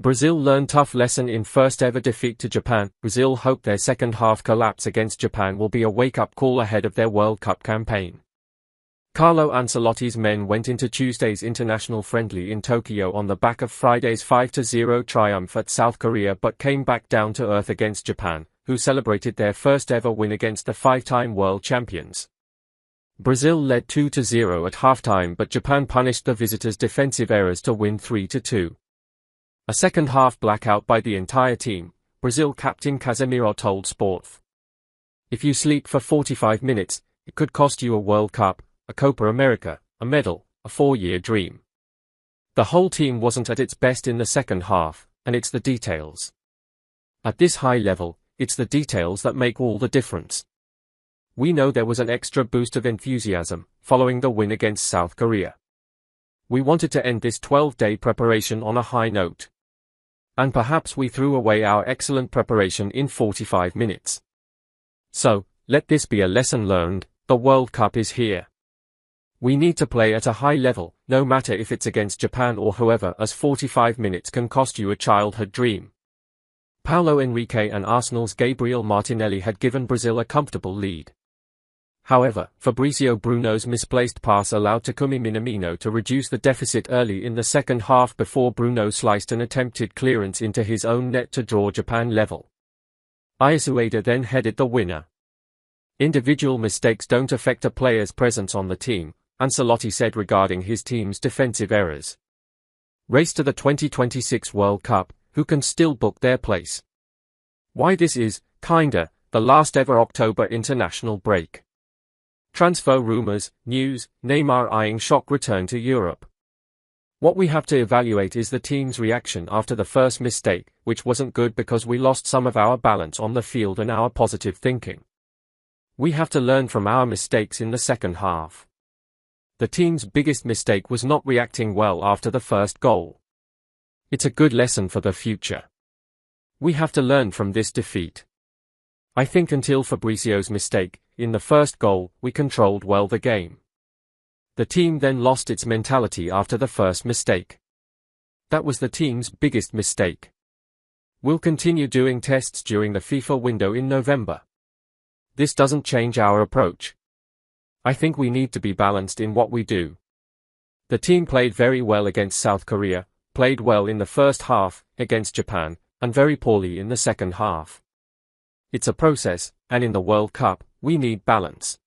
Brazil learned tough lesson in first ever defeat to Japan. Brazil hope their second half collapse against Japan will be a wake-up call ahead of their World Cup campaign. Carlo Ancelotti's men went into Tuesday's international friendly in Tokyo on the back of Friday's 5-0 triumph at South Korea but came back down to earth against Japan, who celebrated their first ever win against the five-time world champions. Brazil led 2-0 at halftime but Japan punished the visitors' defensive errors to win 3-2. A second-half blackout by the entire team, Brazil captain Casemiro told Sport. If you sleep for 45 minutes, it could cost you a World Cup, a Copa America, a medal, a 4-year dream. The whole team wasn't at its best in the second half, and it's the details. At this high level, it's the details that make all the difference. We know there was an extra boost of enthusiasm following the win against South Korea. We wanted to end this 12-day preparation on a high note. And perhaps we threw away our excellent preparation in 45 minutes. So, let this be a lesson learned: the World Cup is here. We need to play at a high level, no matter if it's against Japan or whoever, as 45 minutes can cost you a childhood dream. Paulo Henrique and Arsenal's Gabriel Martinelli had given Brazil a comfortable lead. However, Fabrizio Bruno's misplaced pass allowed Takumi Minamino to reduce the deficit early in the second half before Bruno sliced an attempted clearance into his own net to draw Japan level. Ayasueda then headed the winner. Individual mistakes don't affect a player's presence on the team, Ancelotti said regarding his team's defensive errors. Race to the 2026 World Cup, who can still book their place? Why this is, kinda, the last ever October international break. Transfer rumors, news, Neymar eyeing shock return to Europe. What we have to evaluate is the team's reaction after the first mistake, which wasn't good because we lost some of our balance on the field and our positive thinking. We have to learn from our mistakes in the second half. The team's biggest mistake was not reacting well after the first goal. It's a good lesson for the future. We have to learn from this defeat. I think until Fabrizio's mistake, in the first goal, we controlled well the game. The team then lost its mentality after the first mistake. That was the team's biggest mistake. We'll continue doing tests during the FIFA window in November. This doesn't change our approach. I think we need to be balanced in what we do. The team played very well against South Korea, played well in the first half, against Japan, and very poorly in the second half. It's a process, and in the World Cup, we need balance.